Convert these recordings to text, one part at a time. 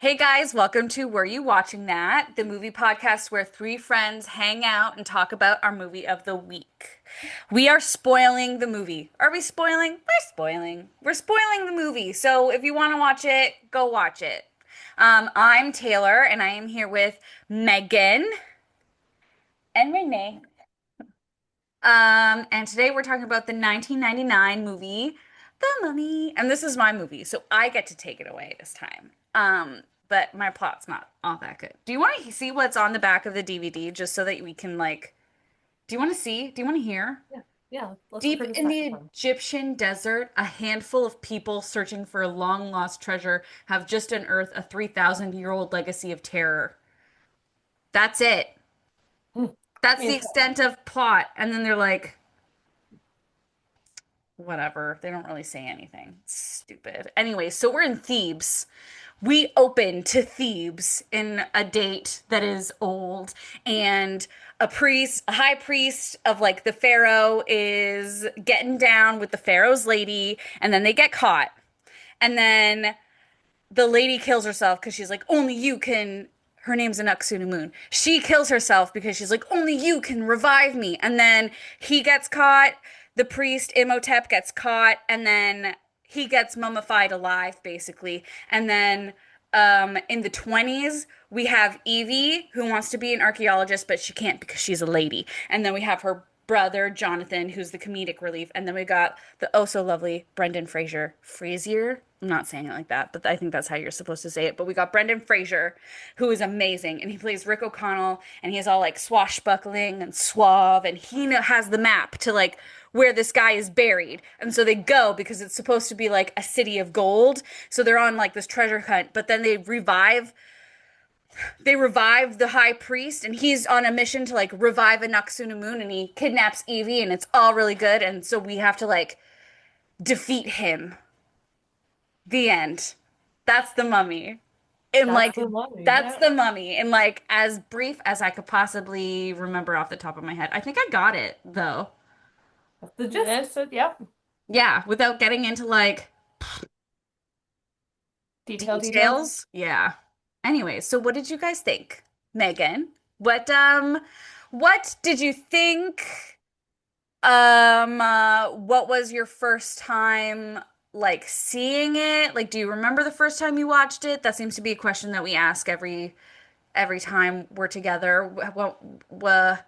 Hey guys, welcome to Were You Watching That? The movie podcast where three friends hang out and talk about our movie of the week. We are spoiling the movie. Are we spoiling? We're spoiling. We're spoiling the movie. So if you want to watch it, go watch it. I'm Taylor and I am here with Megan and Renee. And today we're talking about the 1999 movie, The Mummy. And this is my movie, so I get to take it away this time. But my plot's not all that good. Do you want to see what's on the back of the DVD just so that we can do you want to see? Do you want to hear? Yeah, yeah. Let's go Deep for the in second the one. Egyptian desert, a handful of people searching for a long lost treasure have just unearthed a 3,000-year-old legacy of terror. That's it. Hmm. That's the Interesting. extent of plot. And then they're like, whatever. They don't really say anything. It's stupid. Anyway, so we're in Thebes. We open to Thebes in a date that is old, and a high priest of like the pharaoh is getting down with the pharaoh's lady, and then they get caught. And then the lady kills herself because she's like, only you can. Her name's Moon. She kills herself because she's like, only you can revive me. And then he gets caught. The priest, Imhotep, gets caught. And then he gets mummified alive, basically. And then in the 20s, we have Evie, who wants to be an archaeologist, but she can't because she's a lady. And then we have her brother, Jonathan, who's the comedic relief. And then we got the oh so lovely Brendan Fraser. Frazier? I'm not saying it like that, but I think that's how you're supposed to say it. But we got Brendan Fraser, who is amazing, and he plays Rick O'Connell, and he's all like swashbuckling and suave, and has the map to like where this guy is buried. And so they go because it's supposed to be like a city of gold. So they're on like this treasure hunt, but then they revive the high priest, and he's on a mission to like revive a Moon, and he kidnaps Evie, and it's all really good. And so we have to like defeat him. The end. That's the mummy. In That's like the money. that's Yeah. the mummy in like as brief as I could possibly remember off the top of my head. I think I got it though. That's the gist. Yes, yep. Yeah, without getting into like Details. details. Yeah. Anyway, so what did you guys think? Megan, what did you think? What was your first time like seeing it? Like, do you remember the first time you watched it? That seems to be a question that we ask every time we're together. What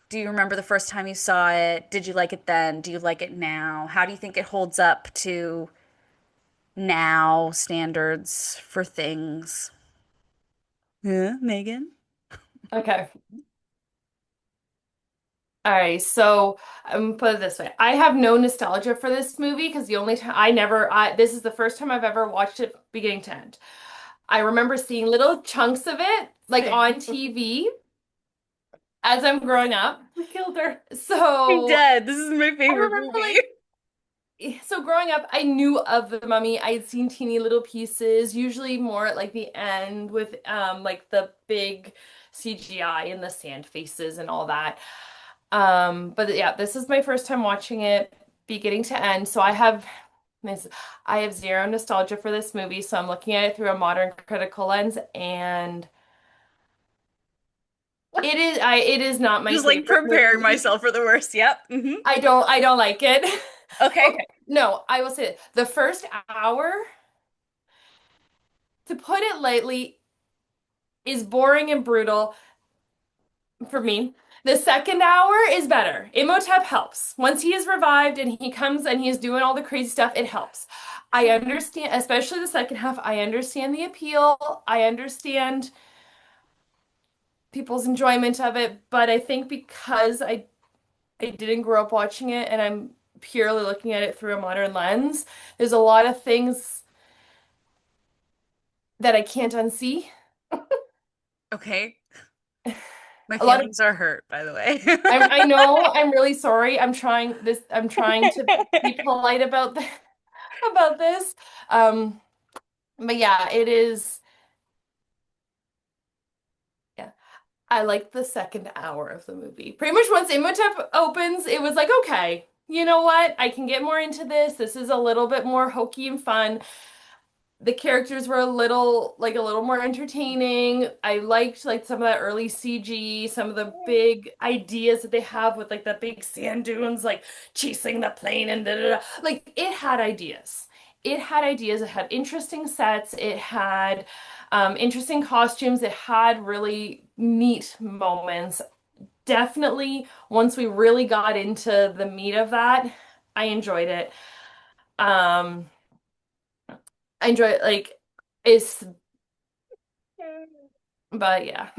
do you remember the first time you saw it? Did you like it then? Do you like it now? How do you think it holds up to now standards for things? Yeah, Megan? Okay. All right. So put it this way. I have no nostalgia for this movie because the only time this is the first time I've ever watched it beginning to end. I remember seeing little chunks of it like Same. on TV as I'm growing up. We killed her. I'm So dead. This is my I favorite remember movie. so growing up, I knew of the mummy. I had seen teeny little pieces, usually more at like the end with like the big CGI and the sand faces and all that. But yeah, this is my first time watching it beginning to end. So I have zero nostalgia for this movie, so I'm looking at it through a modern critical lens, and it is not my Just like favorite preparing movie. myself for the worst. Yep. I don't like it. Okay. Okay. No, I will say it. The first hour, to put it lightly, is boring and brutal for me. The second hour is better. Imhotep helps. Once he is revived and he comes and he's doing all the crazy stuff, it helps. I understand, especially the second half, I understand the appeal. I understand people's enjoyment of it, but I think because I didn't grow up watching it and I'm purely looking at it through a modern lens, there's a lot of things that I can't unsee. Okay. My A lot of feelings are hurt, by the way. I know I'm really sorry. I'm trying to be polite about this. Um, but yeah, it is yeah. I like the second hour of the movie. Pretty much once Imhotep opens, it was like, okay, you know what? I can get more into this. This is a little bit more hokey and fun. the characters were a little more entertaining. I liked like some of that early CG, some of the big ideas that they have with like the big sand dunes, like chasing the plane and da da da. Like it had ideas. It had ideas. It had interesting sets. It had interesting costumes. It had really neat moments. Definitely, once we really got into the meat of that, I enjoyed it. Um, I enjoy it like it's but yeah.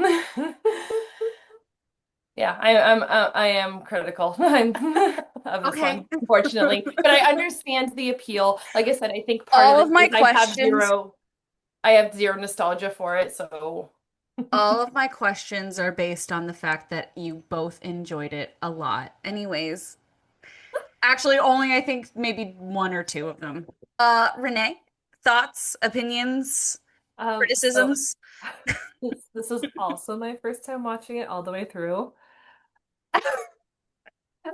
Yeah, I am critical of this Okay. one, unfortunately. But I understand the appeal. Like I said, I think part of All it of my is questions, I have zero nostalgia for it, so all of my questions are based on the fact that you both enjoyed it a lot. Anyways, actually only I think maybe one or two of them. Renee, thoughts, opinions, So criticisms? this was also my first time watching it all the way through.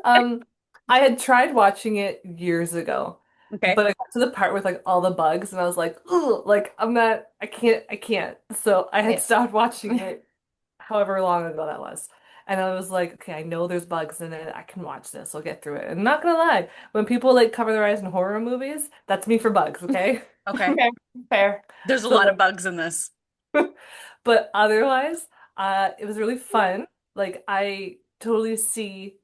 Um, I had tried watching it years ago, Okay. but I got to the part with like all the bugs, and I was like, "Ugh, like I'm not, I can't." So I had yeah. stopped watching it, however long ago that was, and I was like, "Okay, I know there's bugs in it. I can watch this. I'll get through it." And not gonna lie, when people like cover their eyes in horror movies, that's me for bugs. Okay, Okay. Okay, fair. There's a lot of so, bugs in this. but otherwise, it was really fun. Like I totally see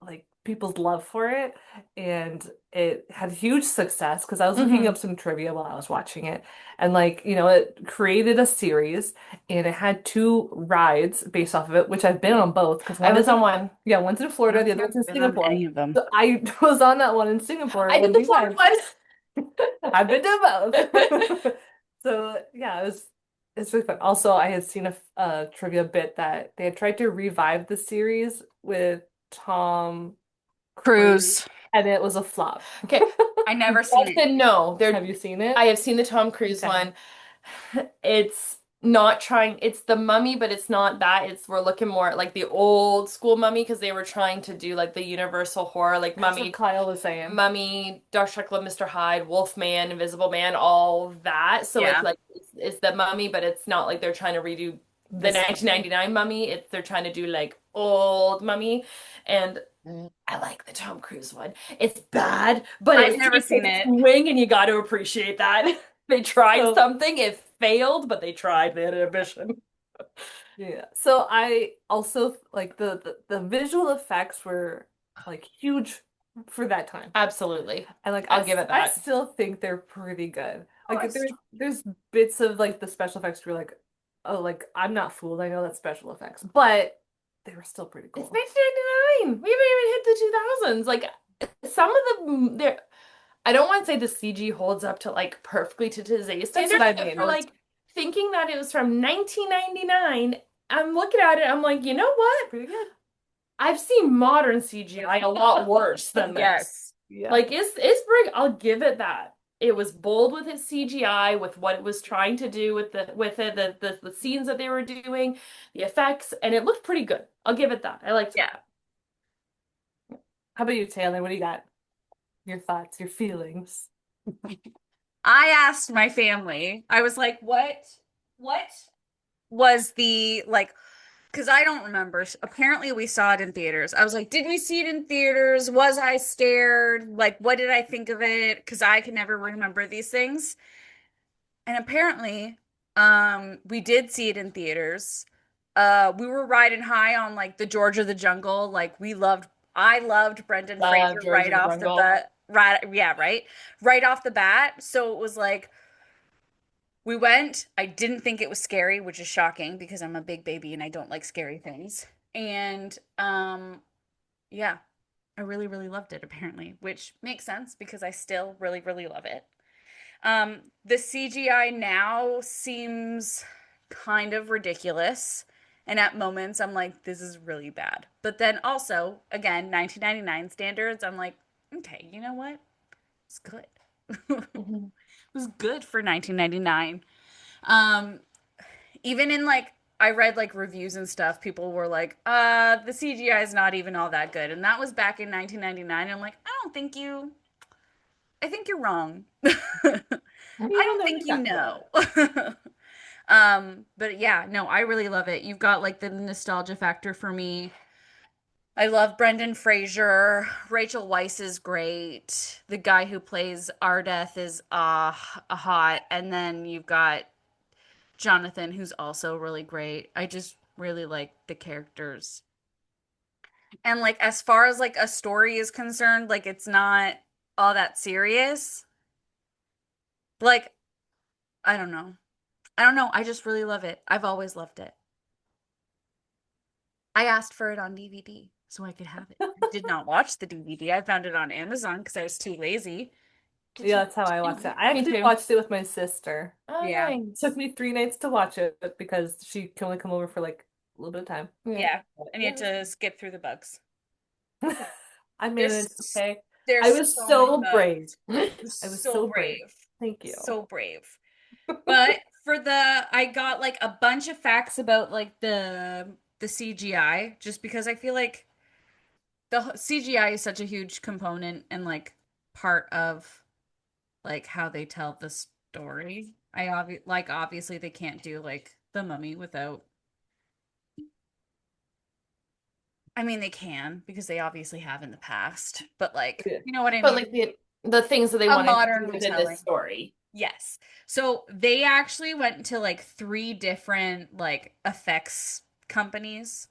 like people's love for it, and it had huge success because I was looking Hmm. up some trivia while I was watching it, and like it created a series, and it had two rides based off of it, which I've been on both because I one was is on in, one. yeah, one's in I Florida, don't the think other one's in I've been on Singapore. any of them. So I was on that one in Singapore I did one of the these Florida times. one. I've been to both. So yeah, it's really fun. Also, I had seen a trivia bit that they had tried to revive the series with Tom Cruise, Cruise. and it was a flop. Okay. I never seen Yes it. and no. Have you seen it? I have seen the Tom Cruise Okay. one. It's not trying, it's the mummy, but it's not that. It's we're looking more at like the old school mummy because they were trying to do like the universal horror, like That's what Kyle was saying. Mummy, Dr. Jekyll and Mr. Hyde, Wolfman, Invisible Man, all that. So it's Yeah. like it's the mummy, but it's not like they're trying to redo the This mummy. 1999 mummy. It's they're trying to do like old mummy. And I like the Tom Cruise one. It's bad, but I've it never takes seen its it. wing, and you got to appreciate that. They tried So something, it failed, but they tried. They had an ambition. yeah. So I also like the visual effects were like huge for that time. Absolutely. And like I'll give it I that. still think they're pretty good. Oh, Like there's bits of like the special effects where you're like, oh, like I'm not fooled. I know that's special effects, but they were still pretty It's cool. 1999. We haven't even hit the 2000s. Like some of them, there. I don't want to say the CG holds up to like perfectly to today's That's what standards, I but mean. for like thinking that it was from 1999, I'm looking at it, I'm like, you know It's what? pretty good. I've seen modern CGI a lot worse than this. yes. Yeah. Like it's bring I'll give it that. It was bold with its CGI, with what it was trying to do with the scenes that they were doing, the effects, and it looked pretty good. I'll give it that. I liked Yeah. that. How about you, Taylor? What do you got? Your thoughts, your feelings. I asked my family, I was like, what was the like, because I don't remember. Apparently, we saw it in theaters. I was like, did we see it in theaters? Was I scared? Like, what did I think of it? Because I can never remember these things. And apparently, we did see it in theaters. We were riding high on like the George of the Jungle. Like I loved Brendan Love Fraser George right of the off the Jungle. bat. Right, yeah, right. Right off the bat. So it was like we went. I didn't think it was scary, which is shocking because I'm a big baby and I don't like scary things. And yeah, I really, really loved it apparently, which makes sense because I still really, really love it. The CGI now seems kind of ridiculous. And at moments, I'm like, this is really bad. But then also, again, 1999 standards, I'm like, okay, you know what? It's good. It Mhm. was good for 1999. Um, Even in like, I read like reviews and stuff, people were like, the CGI is not even all that good. And that was back in 1999. I'm like, I don't think you I think you're wrong. I You'll don't never think you talk about know. it. But yeah, no, I really love it. You've got like the nostalgia factor for me. I love Brendan Fraser. Rachel Weisz is great. The guy who plays Ardeth is hot. And then you've got Jonathan, who's also really great. I just really like the characters. And like as far as like a story is concerned, like it's not all that serious. Like, I don't know. I don't know. I just really love it. I've always loved it. I asked for it on DVD so I could have it. I did not watch the DVD. I found it on Amazon because I was too lazy to Yeah, change that's how I watched it. channels. I Me actually too. watched it with my sister. Oh, Yeah. It took nice. me 3 nights to watch it because she can only come over for like a little bit of time. Yeah. Yeah. But I need yeah. to skip through the bugs. I There's managed, okay. I there's was so many so brave. bugs. I was So so brave. brave. Thank you. So brave. But for the I got like a bunch of facts about like the CGI just because I feel like the CGI is such a huge component and like part of like how they tell the story. Obviously they can't do like the mummy without I mean they can because they obviously have in the past, but like Yeah. you know what I But mean? like the things that they A wanted to do modern within this retelling. story. Yes. So they actually went to like three different like effects companies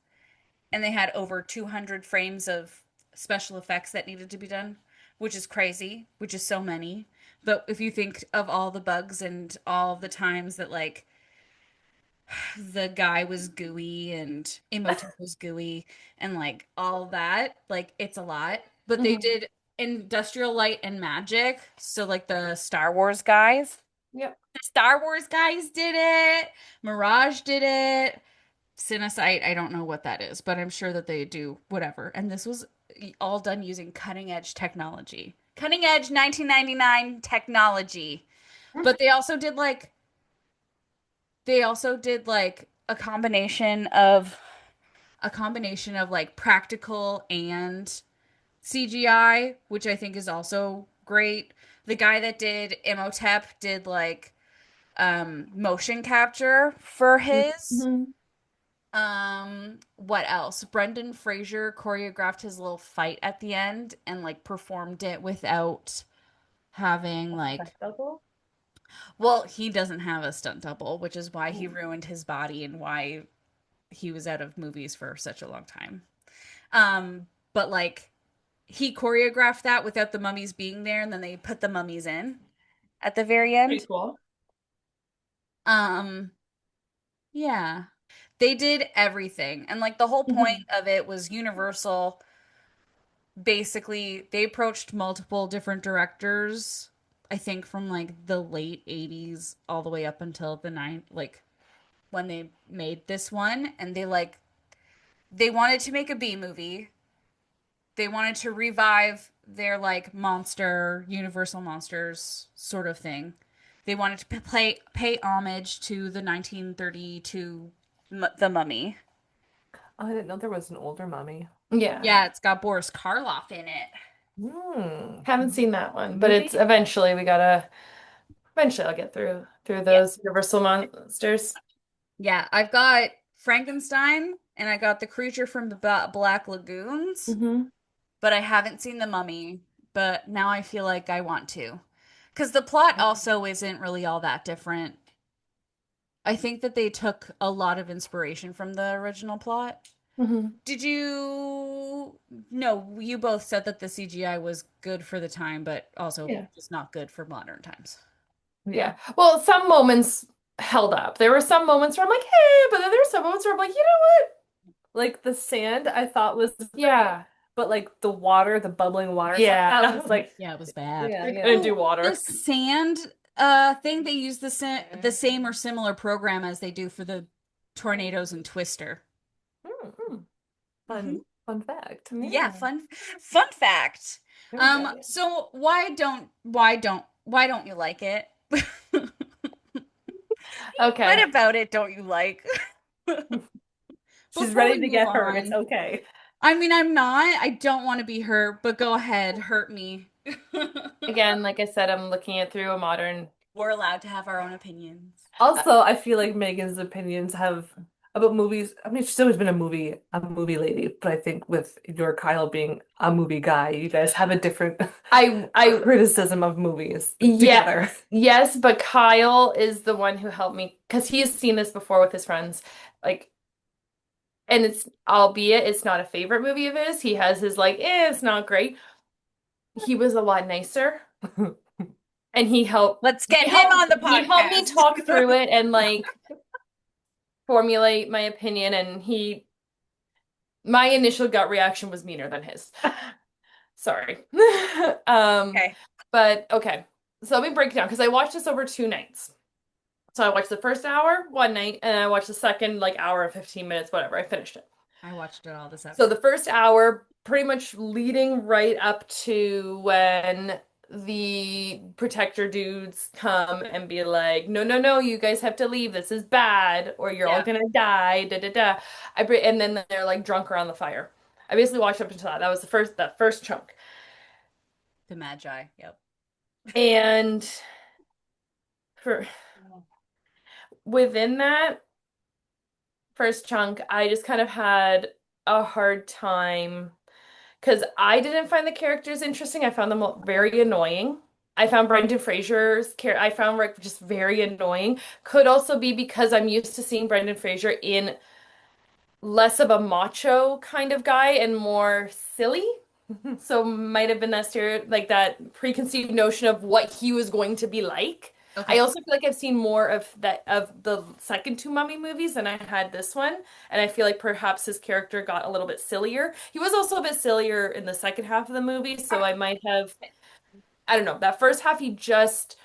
and they had over 200 frames of special effects that needed to be done, which is crazy, which is so many. But if you think of all the bugs and all the times that like the guy was gooey and Imhotep was gooey and like all that, like it's a lot. But they Hmm. did Industrial Light and Magic, so like the Star Wars guys. Yep. The Star Wars guys did it. Mirage did it. Cinesite, I don't know what that is, but I'm sure that they do whatever. And this was all done using cutting edge technology. Cutting edge 1999 technology. But they also did like a combination of like practical and CGI, which I think is also great. The guy that did Imhotep did like motion capture for his. Hmm. What else? Brendan Fraser choreographed his little fight at the end and like performed it without having Stunt like, double? well, he doesn't have a stunt double, which is why he Ooh. ruined his body and why he was out of movies for such a long time. But like he choreographed that without the mummies being there, and then they put the mummies in at the very Pretty end. cool. Um, yeah. They did everything. And like the whole point Hmm. of it was Universal basically they approached multiple different directors, I think from like the late 80s all the way up until the like when they made this one and they wanted to make a B movie. They wanted to revive their like monster, Universal Monsters sort of thing. They wanted to pay homage to the 1932 The Mummy. Oh, I didn't know there was an older mummy. Yeah. Yeah, it's got Boris Karloff in it. Hmm. Haven't seen that one, but it's Maybe. eventually eventually I'll get through Yeah. those Universal monsters. Yeah, I've got Frankenstein and I got the creature from the Black Lagoons, Hmm. but I haven't seen the Mummy, but now I feel like I want to. Because the plot also isn't really all that different. I think that they took a lot of inspiration from the original plot. Hmm. Did you? No, you both said that the CGI was good for the time, but also Yeah. just not good for modern times. Yeah. Yeah. Well, some moments held up. There were some moments where I'm like, hey, but then there's some moments where I'm like, you know what? Like the sand I thought was great, Yeah. but like the water, the bubbling water stuff, that Yeah. was like, Yeah, it was bad. yeah, I yeah. couldn't do Oh, the water. sand thing they use the same or similar program as they do for the tornadoes and Twister. Mm, Hmm. fun fact. Yeah, Yeah. fun fact. There we go. So why don't you like it? Okay. What about it don't you like? She's Before ready we to move get hurt. It's on. okay. I mean, I'm not. I don't want to be hurt, but go ahead, hurt me. Again, like I said, I'm looking at through a modern. We're allowed to have our own opinions. Uh, Also, I feel like Megan's opinions have about movies. I mean, she's always been a movie lady, but I think with your Kyle being a movie guy, you guys have a different I criticism of movies Yeah, together. yes, but Kyle is the one who helped me because he has seen this before with his friends. Like, and it's albeit it's not a favorite movie of his. He has his like, it's not great. He was a lot nicer, and Let's get him on the he helped me podcast. talk through it and like formulate my opinion. And my initial gut reaction was meaner than his. Sorry. Um, Okay. but okay. So let me break it down because I watched this over 2 nights. So I watched the first hour one night, and I watched the second like hour and 15 minutes, whatever. I finished it. I watched it all this So the afternoon. first hour, pretty much leading right up to when the protector dudes come and be like, no, no, no, you guys have to leave. This is bad, or you're all Yeah. gonna die. Da da da. And then they're like drunk around the fire. I basically watched up until that. That was the first chunk. The Magi. Yep. And for within that first chunk, I just kind of had a hard time because I didn't find the characters interesting. I found them all very annoying. I found Brendan Fraser's character, I found Rick just very annoying. Could also be because I'm used to seeing Brendan Fraser in less of a macho kind of guy and more silly. So might have been that like that preconceived notion of what he was going to be like. I Okay. also feel like I've seen more of that of the second two Mummy movies than I had this one, and I feel like perhaps his character got a little bit sillier. He was also a bit sillier in the second half of the movie, so I might have, I don't know, that first half he just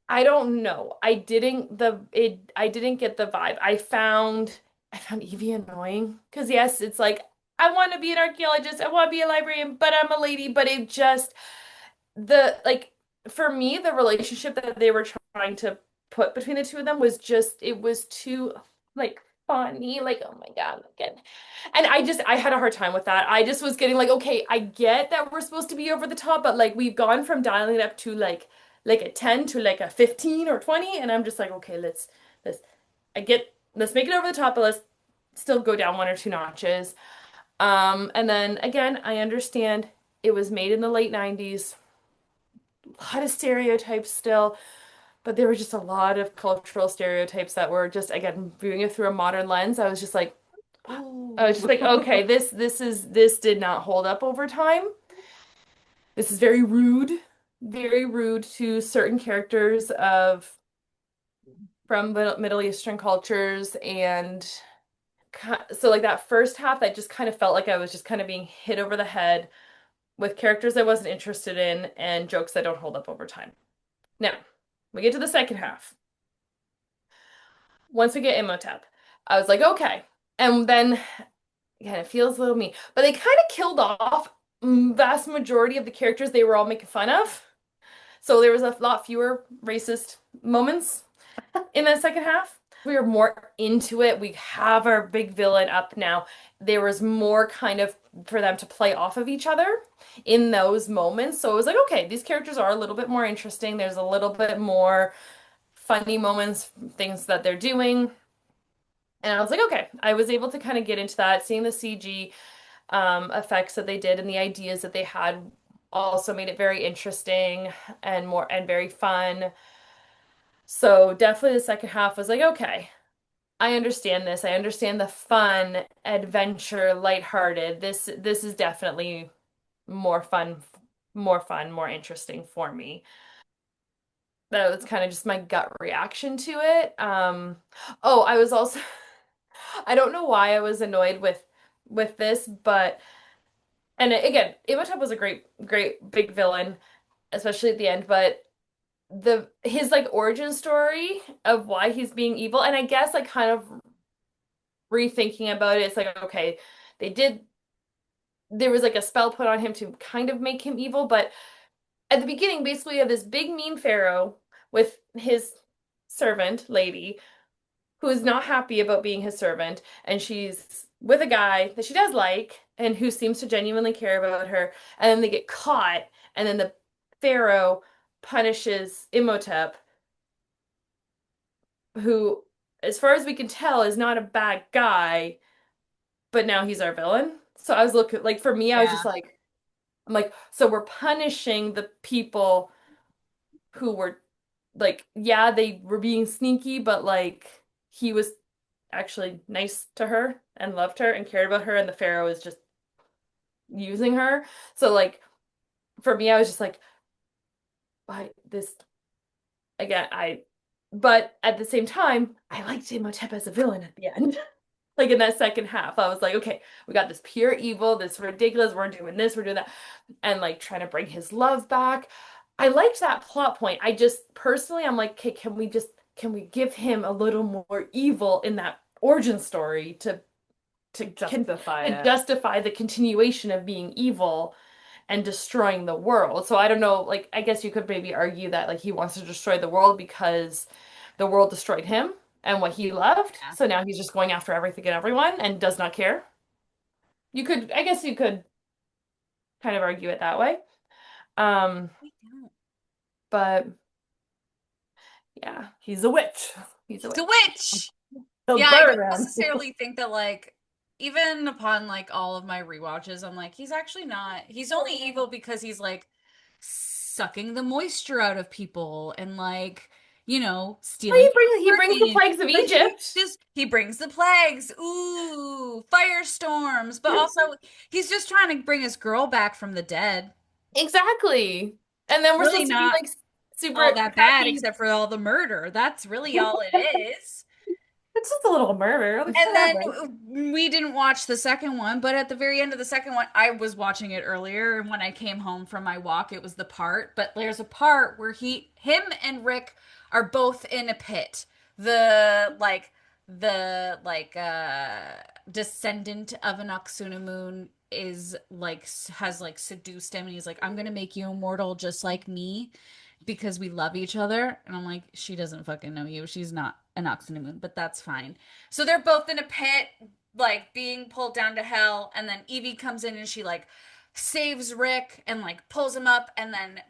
I don't know. I didn't get the vibe. I found Evie annoying because yes, it's like I want to be an archaeologist, I want to be a librarian, but I'm a lady, but it just the like for me the relationship that they were trying to put between the two of them was just it was too like funny, like oh my God, again. And I had a hard time with that. I just was getting like, okay, I get that we're supposed to be over the top, but like we've gone from dialing it up to like a 10 to like a 15 or 20, and I'm just like, okay, let's let's make it over the top, but let's still go down one or two notches. And then again, I understand it was made in the late 90s. A lot of stereotypes still, but there were just a lot of cultural stereotypes that were just again viewing it through a modern lens. I was just like, Ooh. okay, this did not hold up over time. This is very rude to certain characters of from Middle Eastern cultures and so like that first half I just kind of felt like I was just kind of being hit over the head with characters I wasn't interested in and jokes that don't hold up over time. Now, we get to the second half. Once we get Imhotep, I was like, okay. And then yeah, it feels a little mean. But they kind of killed off vast majority of the characters they were all making fun of. So there was a lot fewer racist moments in that second half. We were more into it. We have our big villain up now. There was more kind of for them to play off of each other in those moments. So it was like, okay, these characters are a little bit more interesting. There's a little bit more funny moments, things that they're doing. And I was like, okay, I was able to kind of get into that, seeing the CG effects that they did and the ideas that they had also made it very interesting and very fun. So definitely the second half was like, okay, I understand this. I understand the fun, adventure, lighthearted. This is definitely more interesting for me. That was kind of just my gut reaction to it. Oh, I was also I don't know why I was annoyed with this, but and again, Imhotep was a great big villain, especially at the end, but the his like origin story of why he's being evil, and I guess like kind of rethinking about it, it's like okay, they did there was like a spell put on him to kind of make him evil, but at the beginning, basically, you have this big mean pharaoh with his servant lady who is not happy about being his servant, and she's with a guy that she does like and who seems to genuinely care about her, and then they get caught, and then the Pharaoh punishes Imhotep, who, as far as we can tell, is not a bad guy, but now he's our villain. So I was looking like for me, I was just Yeah. like, I'm like, so we're punishing the people who were like, yeah, they were being sneaky, but like he was actually nice to her and loved her and cared about her, and the Pharaoh is just using her. So like for me, I was just like, I this again, but at the same time, I liked Imhotep as a villain at the end. Like in that second half, I was like, okay, we got this pure evil, this ridiculous, we're doing this, we're doing that, and like trying to bring his love back. I liked that plot point. I just personally, I'm like, okay, can we give him a little more evil in that origin story to Justify and it. justify the continuation of being evil and destroying the world. So I don't know, like I guess you could maybe argue that like he wants to destroy the world because the world destroyed him and what he loved. Yeah. So now he's just going after everything and everyone and does not care. I guess you could kind of argue it that way. Um, We don't. but yeah, He's a witch. he's a He's a witch. witch. He'll Yeah, I burn don't him. necessarily think that like even upon like all of my rewatches, I'm like, he's actually not. He's only evil because he's like sucking the moisture out of people and like, Well, stealing he brings the money. plagues of But Egypt. he brings the plagues, ooh, firestorms, but also he's just trying to bring his girl back from the dead. Exactly. And then we're Really supposed to be not like super all that bad happy. except for all the murder. That's really all it is. It's just a little murder. Like, And whatever. then we didn't watch the second one, but at the very end of the second one, I was watching it earlier, and when I came home from my walk, it was the part. But there's a part where him and Rick are both in a pit. The like, the descendant of an Moon is like has like seduced him, and he's like, "I'm gonna make you immortal, just like me." Because we love each other. And I'm like, she doesn't fucking know you. She's not an Moon, but that's fine. So they're both in a pit, like being pulled down to hell. And then Evie comes in and she like saves Rick and like pulls him up. And then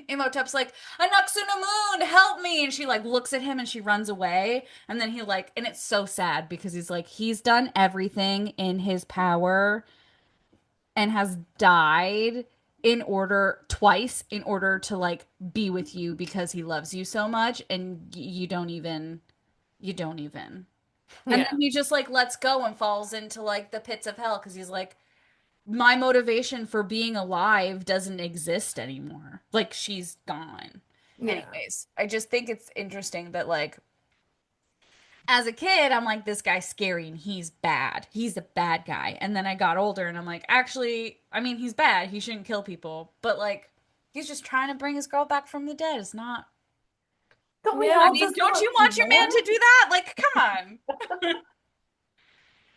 Imhotep's like, Moon, help me. And she like looks at him and she runs away. And then he like, and it's so sad because he's like, he's done everything in his power and has died in order twice in order to like be with you because he loves you so much and you don't even and Yeah. then he just like lets go and falls into like the pits of hell because he's like my motivation for being alive doesn't exist anymore, like she's gone. Yeah. Anyways, I just think it's interesting that like as a kid, I'm like, this guy's scary and he's bad. He's a bad guy. And then I got older and I'm like, actually, I mean, he's bad. He shouldn't kill people. But like, he's just trying to bring his girl back from the dead. It's not. Don't we I all Yeah. mean, just don't want you want your man love? to do that? Like, come on.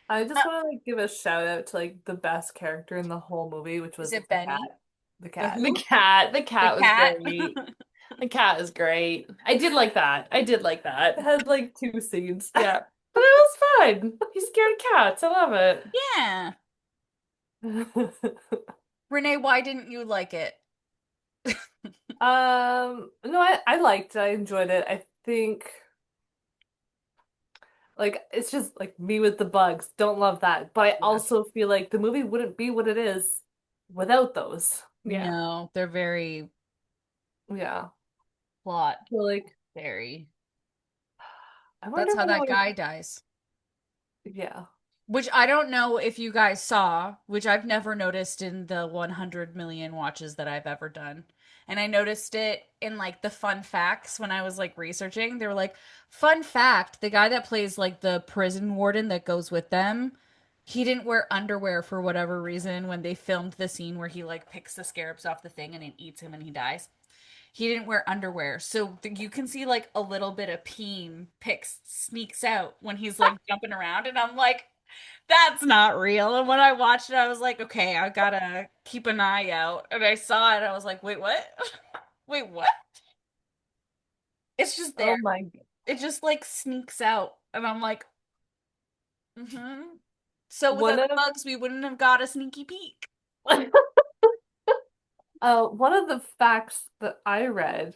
I just want to like give a shout out to like the best character in the whole movie, which Is was it the cat. Benny? The The cat. The who? cat. The The cat was cat? great. The cat was great. I did like that. I did like It that. had like two scenes. Yeah. But it was fun. He's scared of cats. I love it. Yeah. Renee, why didn't you like it? No, I enjoyed it. I think like it's just like me with the bugs. Don't love that. But I Yeah. also feel like the movie wouldn't be what it is without those. Yeah. No, they're very Yeah. plot, So like very. I That's wonder how when I that would guy dies. yeah. Which I don't know if you guys saw, which I've never noticed in the 100 million watches that I've ever done. And I noticed it in like the fun facts when I was like researching. They were like, fun fact, the guy that plays like the prison warden that goes with them, he didn't wear underwear for whatever reason when they filmed the scene where he like picks the scarabs off the thing and it eats him and he dies. He didn't wear underwear. So you can see like a little bit of peen picks sneaks out when he's like jumping around. And I'm like, that's not real. And when I watched it, I was like, okay, I gotta keep an eye out. And I saw it, I was like, wait, what? Wait, what? It's just there. Oh my It just like sneaks out. And I'm like, mm-hmm. So one without the of bugs, we wouldn't have got a sneaky peek. One of the facts that I read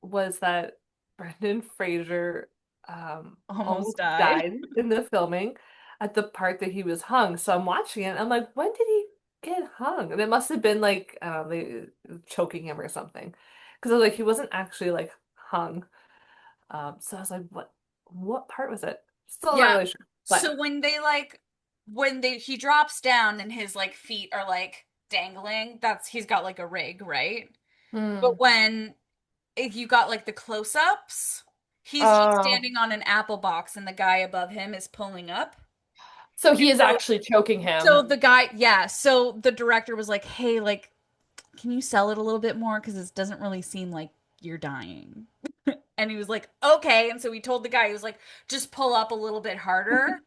was that Brendan Fraser Almost almost died. died in the filming at the part that he was hung. So I'm watching it and I'm like, when did he get hung? And it must have been like they choking him or something. Because I was like, he wasn't actually like hung. So I was like, what part was it? Still not Yeah. really sure. But So when they he drops down and his like feet are like dangling, that's he's got like a rig, right? But Hmm. when if you got like the close-ups, he's just Oh, standing on an apple box and the guy above him is pulling up. so he is So actually choking so him. the guy, yeah, so the director was like, "Hey, like can you sell it a little bit more because it doesn't really seem like you're dying." And he was like, "Okay." And so he told the guy, he was like, "Just pull up a little bit harder."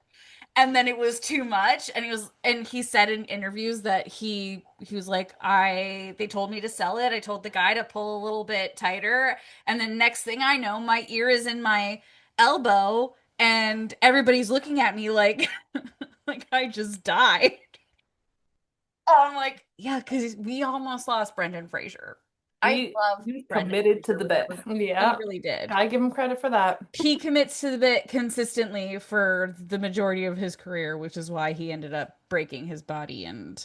And then it was too much, and he said in interviews that he was like, I they told me to sell it, I told the guy to pull a little bit tighter, and then next thing I know my ear is in my elbow and everybody's looking at me like like I just died. I'm like, yeah, because we almost lost Brendan Fraser. I love he Brendan committed to Fraser the with bit. everything. He Yeah. really did. Gotta give him credit for that. He commits to the bit consistently for the majority of his career, which is why he ended up breaking his body and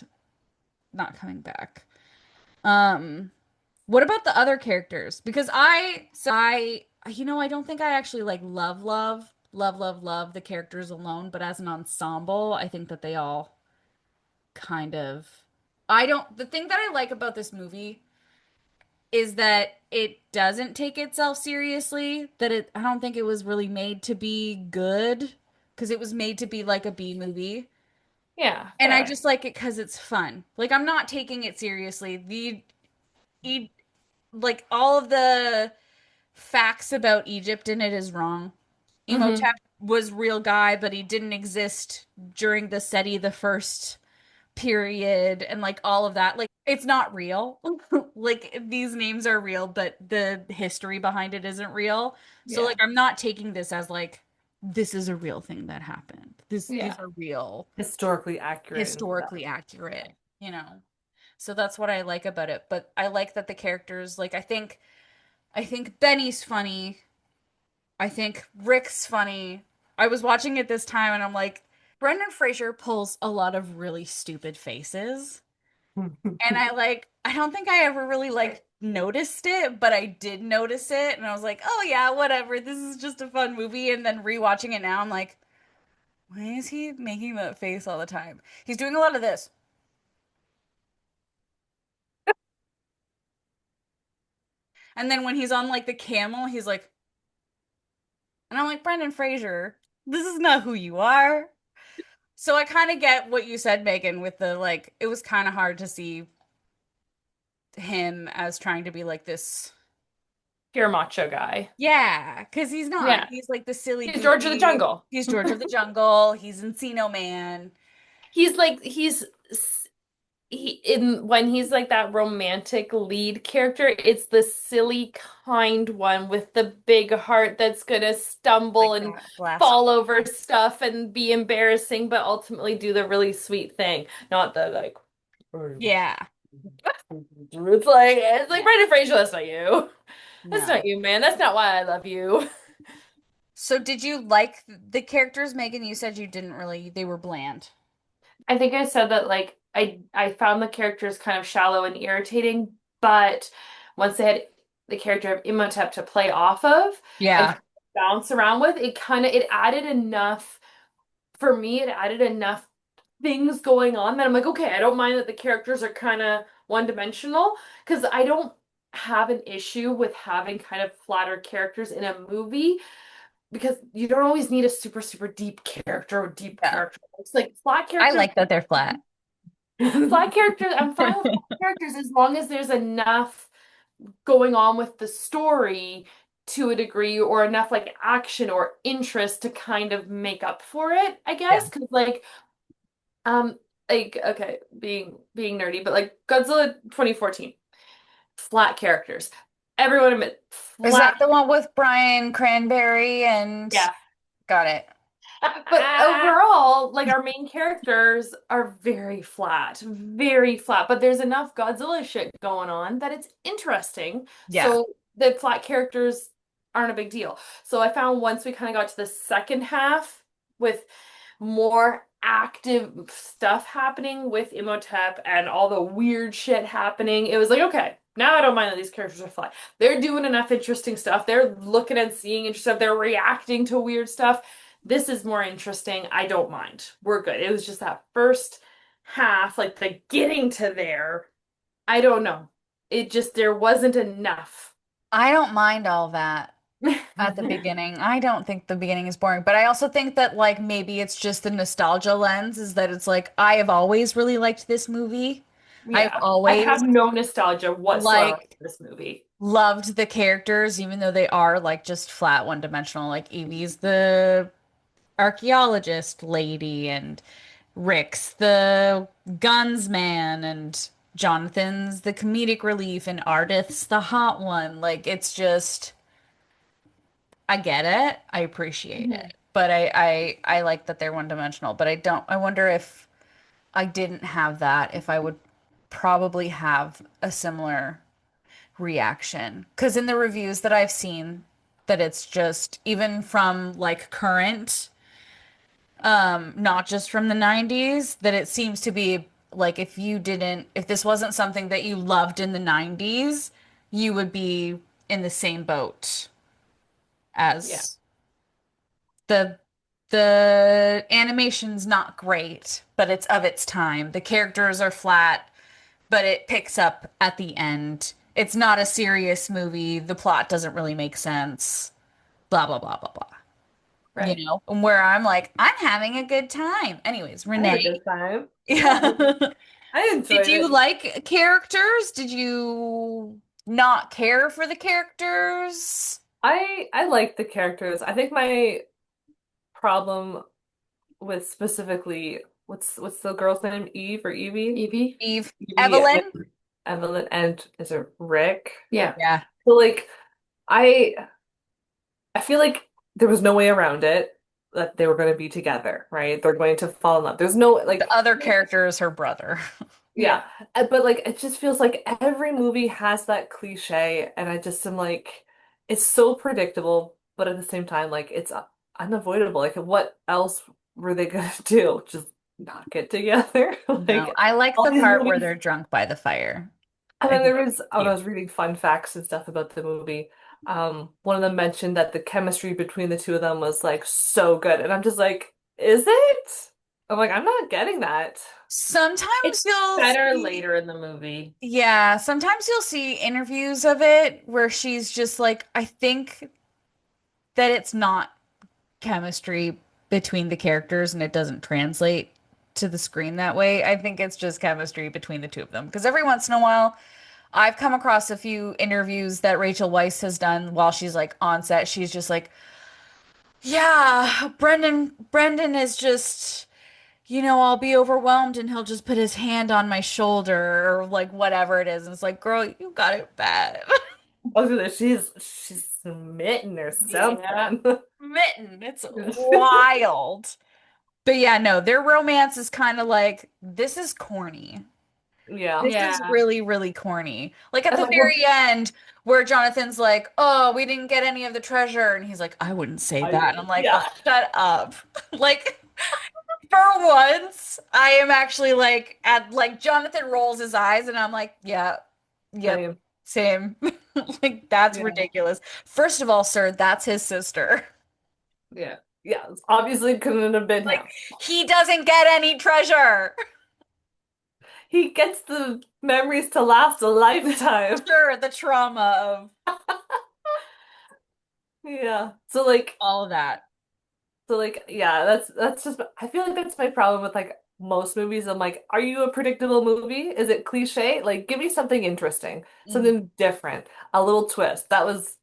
not coming back. Um, what about the other characters? Because I don't think I actually like love the characters alone, but as an ensemble, I think that they all kind of I don't the thing that I like about this movie is that it doesn't take itself seriously, that it I don't think it was really made to be good because it was made to be like a B movie. Yeah, And I fair. just like it because it's fun. Like I'm not taking it seriously. E- like all of the facts about Egypt in it is wrong. Hmm. Imhotep was real guy, but he didn't exist during the SETI the first period and like all of that. Like it's not real. Like these names are real, but the history behind it isn't real. So Yeah. like I'm not taking this as like this is a real thing that happened. These Yeah. are real, Historically accurate and stuff. historically accurate, you know. So that's what I like about it. But I like that the characters like I think Benny's funny. I think Rick's funny. I was watching it this time and I'm like, Brendan Fraser pulls a lot of really stupid faces. And I don't think I ever really like noticed it, but I did notice it and I was like, "Oh yeah, whatever. This is just a fun movie." And then rewatching it now, I'm like, "Why is he making that face all the time?" He's doing a lot of this. And then when he's on like the camel, he's like, and I'm like, "Brendan Fraser, this is not who you are." So I kind of get what you said, Megan, with the like it was kind of hard to see him as trying to be like this. Pure macho guy. Yeah, because he's not. Yeah. He's like the silly, He's George of the goofy. Jungle. He's George of the Jungle. He's Encino Man. He's like he in when he's like that romantic lead character, it's the silly kind one with the big heart that's gonna stumble Like and glass. fall over stuff and be embarrassing, but ultimately do the really sweet thing. Not the like Yeah. it's like Brendan Fraser, that's not you. That's not No. you, man. That's not why I love you. So did you like the characters, Megan? You said you didn't really, they were bland. I think I said that like I found the characters kind of shallow and irritating, but once they had the character of Imhotep to play off of and Yeah. kind of bounce around with, it added enough for me, it added enough things going on that I'm like, okay, I don't mind that the characters are kind of one-dimensional because I don't have an issue with having kind of flatter characters in a movie because you don't always need a super, super deep character or deep Yeah. character. It's like flat I characters like that they're flat. flat characters, I'm fine with flat characters as long as there's enough going on with the story to a degree or enough like action or interest to kind of make up for it, I Yeah. guess. Because um like okay, being nerdy, but like Godzilla 2014, flat characters. Everyone admit Is flat, that the one with Brian Cranberry and yeah. got it? But overall, like our main characters are very flat. But there's enough Godzilla shit going on that it's interesting. Yeah. So the flat characters aren't a big deal. So I found once we kind of got to the second half with more active stuff happening with Imhotep and all the weird shit happening, it was like, okay, now I don't mind that these characters are flat. They're doing enough interesting stuff. They're looking and seeing interesting stuff. They're reacting to weird stuff. This is more interesting. I don't mind. We're good. It was just that first half, like the getting to there. I don't know. It just, there wasn't enough. I don't mind all that at the beginning. I don't think the beginning is boring, but I also think that like maybe it's just the nostalgia lens is that it's like I have always really liked this movie. I've Yeah. I have always no nostalgia whatsoever like for this movie. loved the characters, even though they are like just flat one dimensional. Like Evie's the archaeologist lady, and Rick's the guns man, and Jonathan's the comedic relief, and Ardith's the hot one. Like it's just, I get it, I appreciate Mhm. it, but I like that they're one dimensional. But I don't. I wonder if I didn't have that, if I would probably have a similar reaction. Because in the reviews that I've seen, that it's just even from like current, not just from the 90s, that it seems to be like if this wasn't something that you loved in the 90s, you would be in the same boat Yeah. as the the animation's not great, but it's of its time. The characters are flat, but it picks up at the end. It's not a serious movie. The plot doesn't really make sense. Blah blah blah blah blah. You Right. know, and where I'm like, I'm having a good time. Anyways, I had a Renee. good time. Yeah, Yeah. I Did enjoyed you it. like characters? Did you not care for the characters? I like the characters. I think my problem with specifically what's the girl's name? Eve or Evie? Evie? Eve, Evie and Evelyn? Evelyn and is it Rick? Yeah. Yeah. So like I I feel like there was no way around it that they were going to be together, right? They're going to fall in love. There's no The like other character is her brother. Yeah. yeah, but like it just feels like every movie has that cliche, and I just am like, it's so predictable, but at the same time, like it's unavoidable. Like, what else were they gonna do? Just not get together? No, Like I like all the these part where movies. they're drunk by the fire. And I then think there it's was, when I cute. was reading fun facts and stuff about the movie, one of them mentioned that the chemistry between the two of them was like so good, and I'm just like, is it? I'm like, I'm not getting that. Sometimes It's you'll better see, later in the movie. yeah, sometimes you'll see interviews of it where she's just like, I think that it's not chemistry between the characters and it doesn't translate to the screen that way. I think it's just chemistry between the two of them. Because every once in a while, I've come across a few interviews that Rachel Weisz has done while she's like on set. She's just like, yeah, Brendan is just, I'll be overwhelmed and he'll just put his hand on my shoulder or like whatever it is. And it's like, girl, you got it bad. I was gonna, she's smitten or Yeah. something. Mitten. It's wild. But yeah, no, their romance is kind of like, this is corny. Yeah. This is Yeah. really, really corny. Like at And the like well, very end, where Jonathan's like, oh, we didn't get any of the treasure. And he's like, I wouldn't say I that. And I'm like, oh, yeah. shut up. Like, for once, I am actually like, at like, Jonathan rolls his eyes, and I'm like, yeah, yep, Same. same. Like, that's Yeah. ridiculous. First of all, sir, that's his sister. Yeah. Yeah. Obviously couldn't have been Like, him. he doesn't get any treasure. He gets the memories to last a lifetime. Sure, the trauma of Yeah. So like yeah, that's just I feel like that's my problem with like most movies. I'm like, are you a predictable movie? Is it cliche? Like give me something interesting, Mhm. something different, a little twist. That was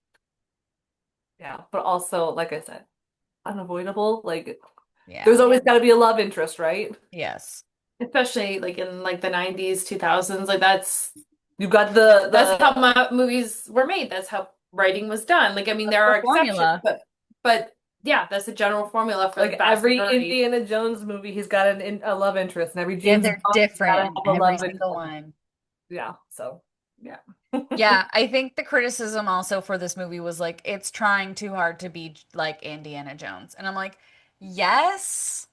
yeah, but also like I said, unavoidable. Like there's Yeah. always got to be a love interest, right? Yes. Especially like in like the 90s, 2000s, like You've got that's the how movies were made. That's how writing was done. Like I mean That's there the are exceptions, formula. but Yeah, that's the general formula for the Like vast every majority. Indiana Jones movie, he's got a love interest, and every Yeah, James they're Bond, he's got to different have in a every love single interest. one. Yeah, so yeah. Yeah, I think the criticism also for this movie was like it's trying too hard to be like Indiana Jones. And I'm like, yes,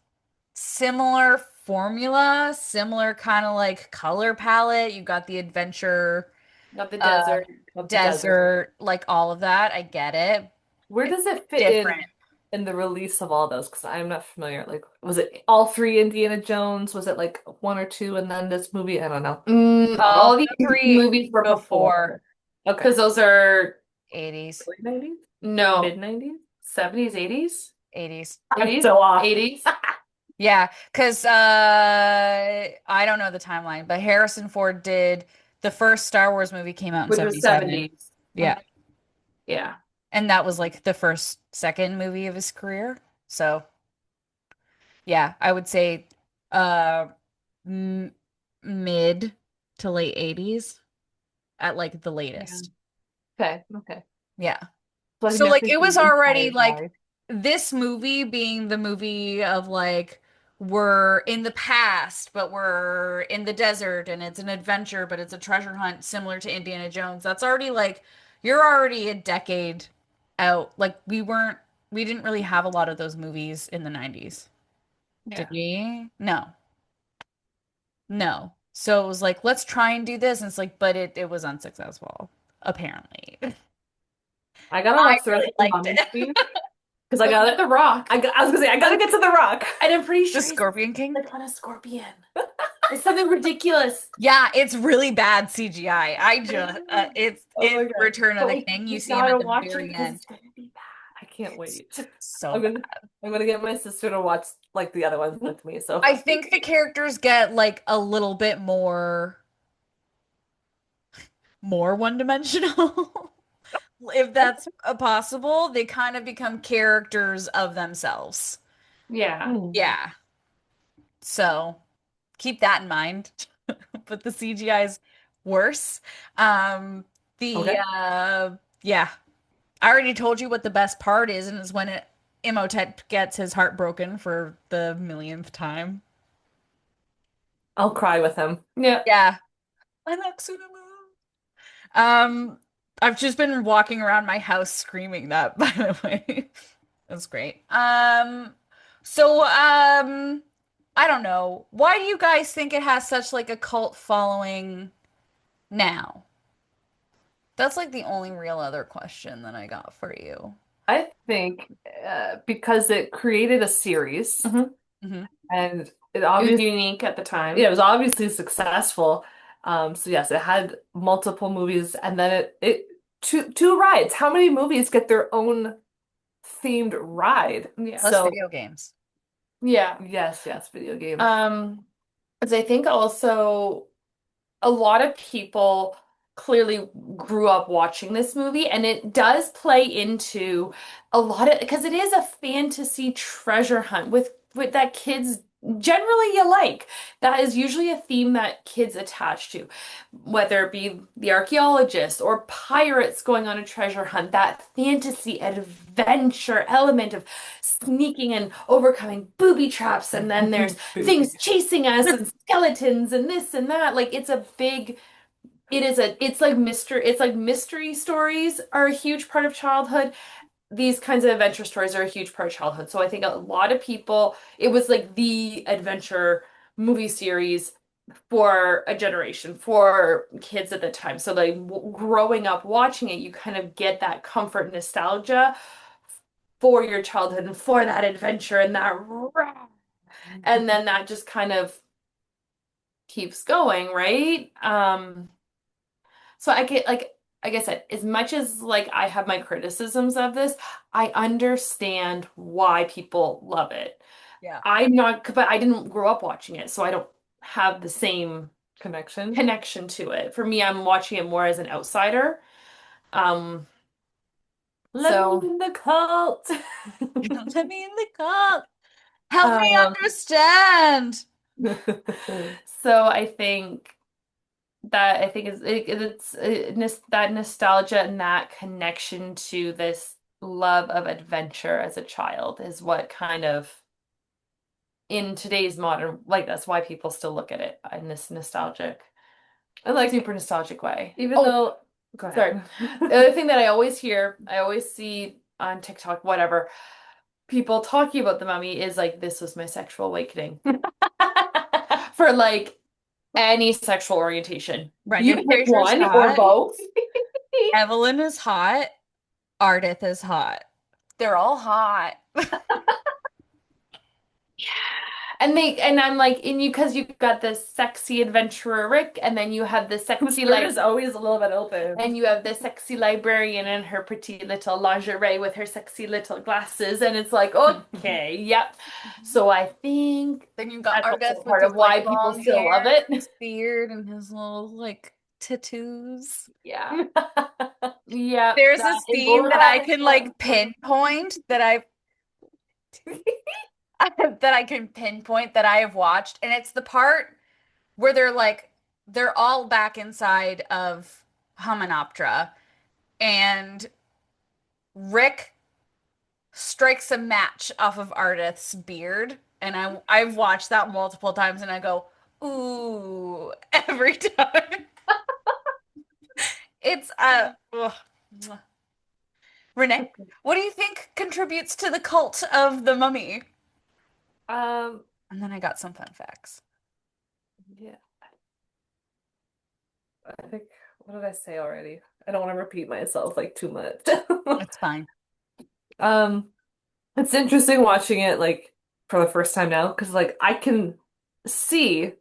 similar formula, similar kind of like color palette. You got the adventure, Not the uh, desert. Love the desert. desert, like all of that. I get it. Where It's does it fit different. in the release of all those? Because I'm not familiar. Like, was it all three Indiana Jones? Was it like one or two, and then this movie? I don't know. All All the the three movies were before before, Okay, because those are 80s, late 90s, no mid 90s. 70s, 80s, 80s. I'm 80s, so off. 80s Yeah, because I don't know the timeline, but Harrison Ford did the first Star Wars movie came out in which was 77. 70s. Yeah. Yeah. And that was like the first second movie of his career. So, yeah, I would say uh m mid to late 80s at like the Yeah. latest. Okay, okay. Yeah. So I think So that's like the it was already inspired like by. this movie being the movie of like we're in the past, but we're in the desert and it's an adventure, but it's a treasure hunt similar to Indiana Jones. That's already like you're already a decade out. Like we didn't really have a lot of those movies in the 90s. Did Yeah. we? No. No. So it was like, let's try and do this. And it's like, but it was unsuccessful, apparently. I gotta I watch the rest really of the liked Mummy it. movies because I Look got at it. The Rock. I was gonna say I gotta get to The Rock. And I'm pretty The sure he's Scorpion King. like on a scorpion. It's something ridiculous. Yeah, it's really bad CGI. I just it's Oh in my God. Return of But the like King. You you see him at gotta the watch it very because end. it's gonna be bad. I can't It's wait. so I'm bad. gonna I'm gonna get my sister to watch like the other ones with me. So I think the characters get like a little bit more one-dimensional. If that's possible, they kind of become characters of themselves. Yeah. Hmm. Yeah. So keep that in mind. But the CGI is worse. Um, the Okay. yeah, I already told you what the best part is, and it's when Imhotep gets his heart broken for the millionth time. I'll cry with him. Yeah. Yeah. Anaxunama. Um, I've just been walking around my house screaming that, by the way. That's great. I don't know. Why do you guys think it has such like a cult following now? That's like the only real other question that I got for you. I think because it created a series hmm Hmm. and it It was obviously unique at the yeah, time. it was obviously successful. So yes, it had multiple movies and then it two rides. How many movies get their own themed ride? Yeah. Plus So video games. Yeah. yes, yes, video games. Um, as I think also a lot of people clearly grew up watching this movie, and it does play into a lot of because it is a fantasy treasure hunt with that kids generally you like. That is usually a theme that kids attach to, whether it be the archaeologist or pirates going on a treasure hunt, that fantasy adventure element of sneaking and overcoming booby traps, and then there's things chasing us and skeletons and this and that. Like it's a big it's like mystery stories are a huge part of childhood. These kinds of adventure stories are a huge part of childhood. So I think a lot of people, it was like the adventure movie series for a generation, for kids at the time. So like growing up watching it, you kind of get that comfort nostalgia for your childhood and for that adventure and that and then that just kind of keeps going, right? So I get like I said, as much as like I have my criticisms of this, I understand why people love it. Yeah. I'm not, but I didn't grow up watching it, so I don't have the same Connection. connection to it. For me, I'm watching it more as an outsider. Um, Let me so in the cult. Let me in the cult. Help me um, understand. so I think that it's that nostalgia and that connection to this love of adventure as a child is what kind of in today's modern, like that's why people still look at it in this nostalgic, And like, super nostalgic way. even Oh, though, go sorry. ahead. The other thing that I always hear, I always see on TikTok, whatever, people talking about the mummy is like, this was my sexual awakening for like any sexual orientation. You Brendan pick Fraser's one or hot. both. Evelyn is hot. Ardith is hot. They're all hot. And I'm like, and you because you've got this sexy adventurer Rick, and then you have the Whose sexy skirt like is always a little bit open. and you have the sexy librarian in her pretty little lingerie with her sexy little glasses, and it's like, okay, yep. So I think Then you've got that's also Ardeth with part his of like why people long still hair, love it. his beard, and his little like tattoos. Yeah. Yeah, There's a that and scene both that I have can like pinpoint that that I can pinpoint that I have watched, and it's the part where they're all back inside of Hymenoptera, and Rick strikes a match off of Ardith's beard, and I've watched that multiple times, and I go, ooh, every time. It's ugh. Renee, what do you think contributes to the cult of the mummy? Um, And then I got some fun facts. yeah, I think, what did I say already? I don't want to repeat myself like too much. It's fine. Um, it's interesting watching it like for the first time now because like I can see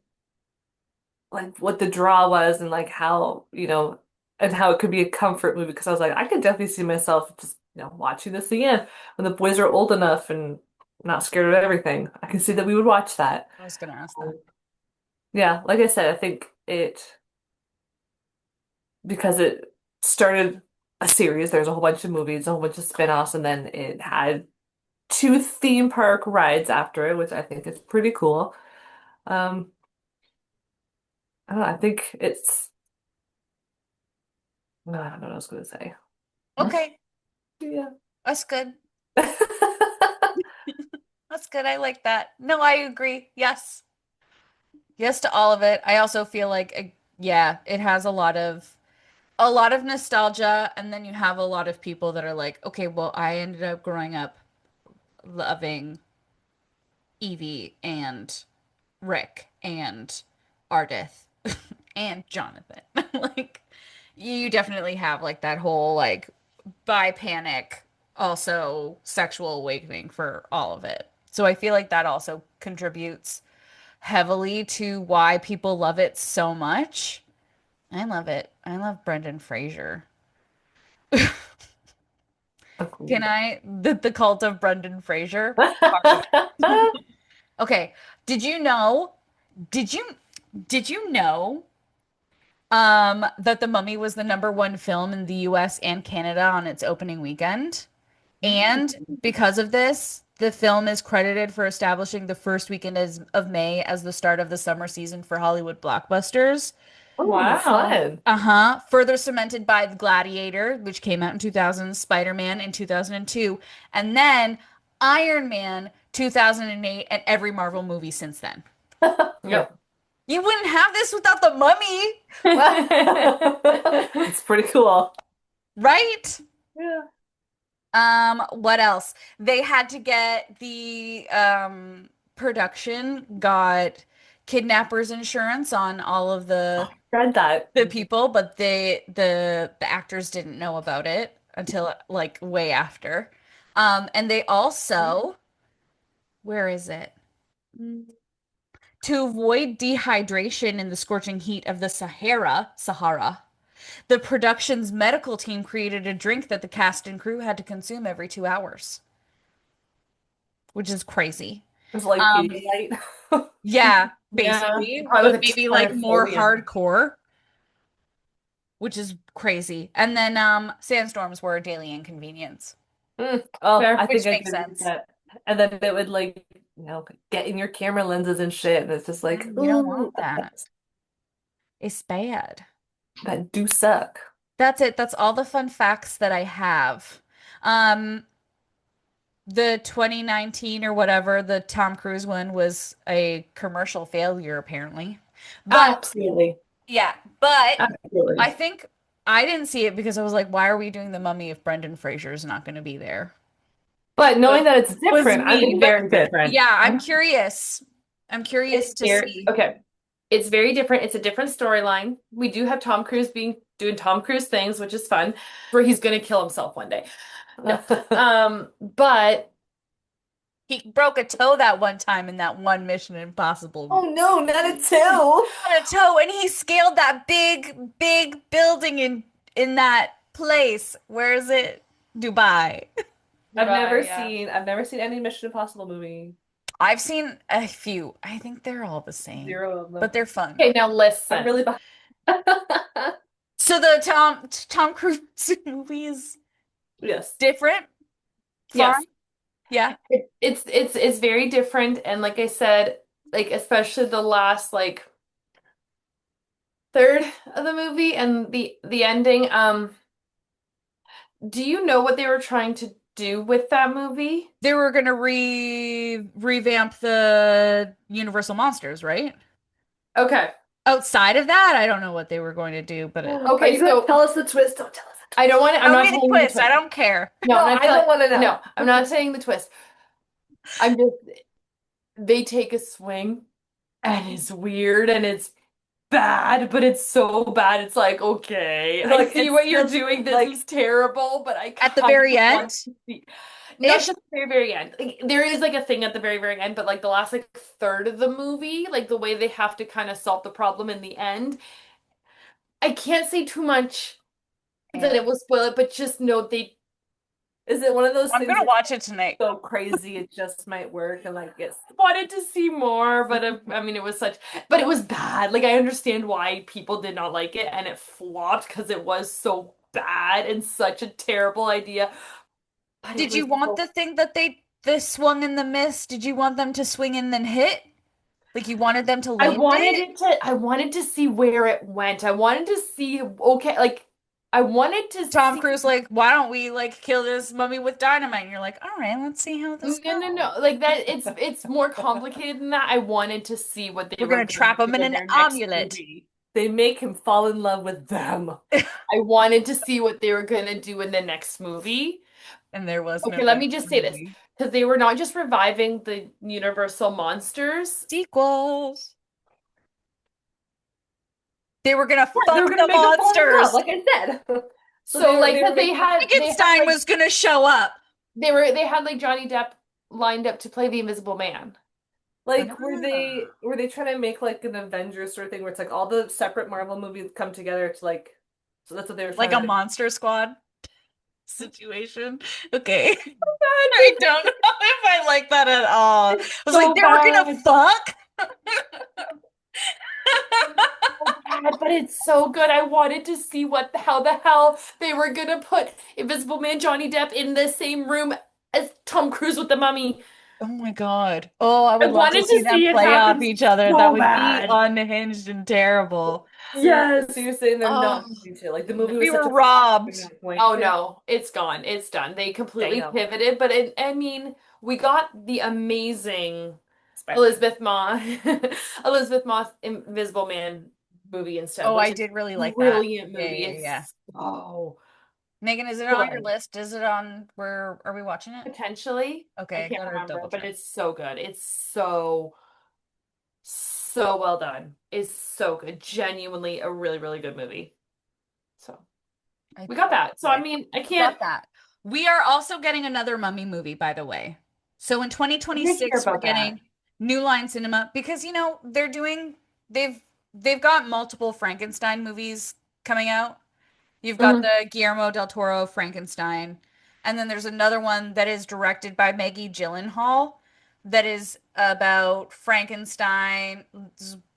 like what the draw was and like how, and how it could be a comfort movie because I was like, I could definitely see myself just, watching this again when the boys are old enough and not scared of everything. I can see that we would watch that. I was gonna ask that. Um, yeah, like I said, I think because it started a series, there's a whole bunch of movies, a whole bunch of spin-offs, and then it had two theme park rides after it, which I think is pretty cool. Um, I don't know, I think no, I don't know what I was gonna say. Okay, Yeah. that's good. That's good. I like that. No, I agree. Yes. Yes to all of it. I also feel like yeah, it has a lot of nostalgia, and then you have a lot of people that are like, okay, well, I ended up growing up loving Evie and Rick and Ardith and Jonathan. Like you definitely have like that whole like bi panic also sexual awakening for all of it. So I feel like that also contributes heavily to why people love it so much. I love it. I love Brendan Fraser. Can Agreed. the cult of Brendan Fraser? Part of it. Okay. Did you know? Did you did you know that The Mummy was the number one film in the US and Canada on its opening weekend? And because of this, the film is credited for establishing the first weekend of May as the start of the summer season for Hollywood blockbusters. Oh, Wow. fun. Uh-huh. Further cemented by The Gladiator, which came out in 2000, Spider-Man in 2002, and then Iron Man 2008, and every Marvel movie since then. Yep. You wouldn't have this without the Mummy, It's pretty cool. right? Yeah. What else? They had to get the production got kidnappers insurance on all of the Read that. the people, but the actors didn't know about it until like way after. And they also, where is it? To avoid dehydration in the scorching heat of the Sahara, the production's medical team created a drink that the cast and crew had to consume every 2 hours, which is crazy. It's like Um, Pedialyte. yeah, Yeah. basically, Probably but with a maybe ton like of more sodium. hardcore, which is crazy. And then sandstorms were a daily inconvenience, Oh, Fair. I which think I makes did read sense. that. And then it would like, get in your camera lenses and shit. And it's just like, You don't ooh, want that. It's bad. that do suck. That's it. That's all the fun facts that I have. Um, the 2019 or whatever, the Tom Cruise one was a commercial failure, apparently. But Absolutely. yeah, but I Absolutely. think I didn't see it because I was like, why are we doing the Mummy if Brendan Fraser's not going to be there? But So knowing that it's was different, I'm me, but very different. yeah, I'm curious. I'm It's curious to very see. okay. It's very different. It's a different storyline. We do have Tom Cruise being doing Tom Cruise things, which is fun, where he's gonna kill himself one day. No. But He broke a toe that one time in that one Mission Impossible. Oh no, not a two. On a toe, and he scaled that big, big building in that place. Where is it? Dubai. Dubai, yeah. I've never seen any Mission Impossible movie. I've seen a few. I think they're all the same, Zero of but them. they're fun. Okay, now I'm listen. really behind. So the Tom Cruise movie is Yes. different, fun. Yes. Yeah. It's very different, and like I said, like especially the last like third of the movie and the ending. Do you know what they were trying to do with that movie? They were gonna revamp the Universal Monsters, right? Okay. Outside of that, I don't know what they were going to do, but Are Okay, you gonna so tell us the twist? Don't tell us the I don't twist. want to, I'm tell not me the telling you the twist. I twist. don't care. No, I'm No, not I telling don't want to know. no, I'm not saying the twist. I'm just they take a swing and it's weird and it's bad, but it's so bad. It's like, okay, I Like see it's what you're just doing. This like is terrible, but I At the kind very of want end, to see. Not ish. to the very, very end. Like, there is like a thing at the very, very end, but like the last like third of the movie, like the way they have to kind of solve the problem in the end. I can't say too much that Yeah. it will spoil it, but just note they is it one of those I'm things gonna that's watch it tonight. so crazy it just might work and like it's wanted to see more, but I mean, it was such, but it was bad. Like, I understand why people did not like it, and it flopped because it was so bad and such a terrible idea. But it Did was you want so. the thing that they swung in the mist? Did you want them to swing and then hit? Like you wanted them to land it? I wanted to see where it went. I wanted to see, okay, like, I wanted to Tom see. Cruise like, why don't we like kill this mummy with dynamite? And you're like, all right, let's see how No, this no, goes. no. Like that, it's more complicated than that. I wanted to see what they We're were gonna gonna trap do him in in an their next amulet. movie. they make him fall in love with them. I wanted to see what they were gonna do in the next movie. And there was no Okay, let me next just say this movie. because they were not just reviving the Universal monsters. Sequels. They were gonna Yeah, they were fuck gonna the make him fall in love, monsters. like I said. So So like, they were because making they had Frankenstein like was gonna show up. they had like Johnny Depp lined up to play the Invisible Man. like Ah. were they trying to make like an Avengers sort of thing where it's like all the separate Marvel movies come together to like so that's what they were Like trying a to do. Monster Squad situation. Okay. I Bad, don't know if I like that at all. I was like, so they were gonna bad, fuck? so bad, but it's so good. I wanted to see what how the hell they were gonna put Invisible Man Johnny Depp in the same room as Tom Cruise with the mummy. Oh my God. Oh, I I would love to wanted see to them see it play off happen each other. That so would be bad. unhinged and terrible. So Yes. you're saying they're not Oh, going to like the movie We was such were a flop they're robbed. not going oh to. no, it's gone. It's done. They completely Damn. pivoted, but I mean, we got the amazing Spider-Man. Elizabeth Moss, Elizabeth Moss Invisible Man movie instead, Oh, which I is did really a like that. brilliant Yeah, movie. yeah, yeah. It's so Megan, is it on your good. list? Is it on where are we watching it? Potentially, I Okay, I can't gotta remember, double but check. it's so good. It's so well done. It's so good. Genuinely a really, really good movie. So I we got that. So I okay. mean, I We can't got that. We are also getting another Mummy movie, by the way. So in I did hear 2026, we're about that. getting New Line Cinema because they've they've got multiple Frankenstein movies coming out. You've got Mhm. the Guillermo del Toro Frankenstein, and then there's another one that is directed by Maggie Gyllenhaal that is about Frankenstein,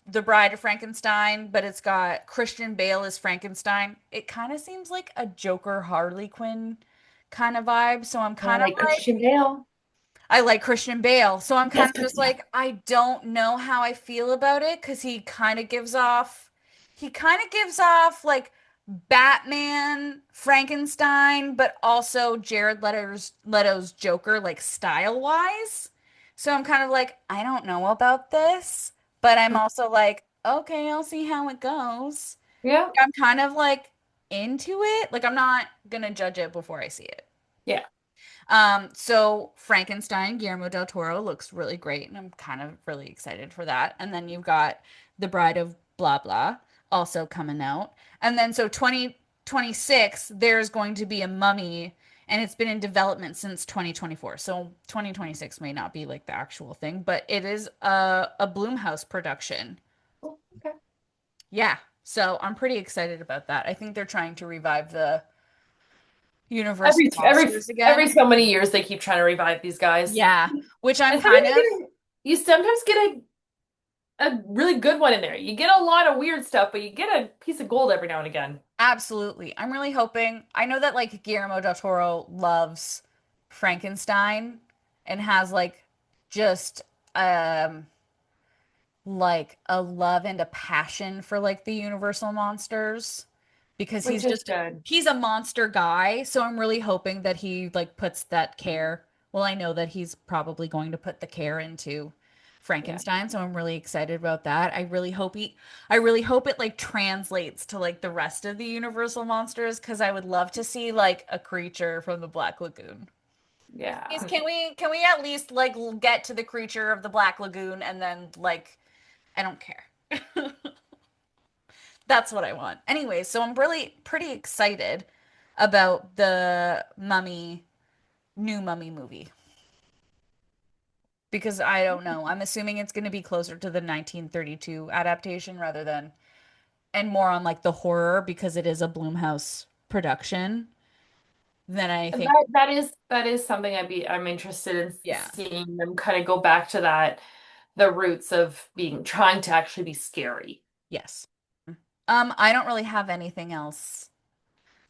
the Bride of Frankenstein, but it's got Christian Bale as Frankenstein. It kind of seems like a Joker Harley Quinn kind of vibe, so I'm I kind of like Christian like Bale. I like Christian Bale, so I'm kind Yes, of just Christian Bale. like I don't know how I feel about it because he kind of gives off like Batman, Frankenstein, but also Leto's Joker, like style wise. So I'm kind of like, I don't know about this, but I'm also like, okay, I'll see how it goes. Yeah. I'm kind of like into it. Like I'm not gonna judge it before I see it. Yeah. So Frankenstein, Guillermo del Toro looks really great, and I'm kind of really excited for that. And then you've got The Bride of Blah Blah also coming out. And then so 2026, there's going to be a Mummy, and it's been in development since 2024. So 2026 may not be like the actual thing, but it is a Blumhouse production. Oh, okay. Yeah. So I'm pretty excited about that. I think they're trying to revive the Universal monsters Every again. so many years they keep trying to revive these guys. Yeah, which I'm And sometimes kind of you sometimes get a really good one in there. You get a lot of weird stuff, but you get a piece of gold every now and again. absolutely. I'm really hoping. I know that like Guillermo del Toro loves Frankenstein and has just um like a love and a passion for like the Universal monsters because Which is good. he's a monster guy, so I'm really hoping that he like puts that care. Well, I know that he's probably going to put the care into Yeah. Frankenstein, so I'm really excited about that. I really hope it like translates to like the rest of the Universal monsters because I would love to see like a creature from the Black Lagoon. Please, Yeah. can we at least like get to the creature of the Black Lagoon and then like I don't care. That's what I want. Anyway, so I'm really pretty excited about the new Mummy movie because I don't know. I'm assuming it's going to be closer to the 1932 adaptation rather than and more on like the horror because it is a Blumhouse production than I think. That is something I'm interested in Yeah. seeing them kind of go back to that, the roots of being trying to actually be scary. Yes. I don't really have anything else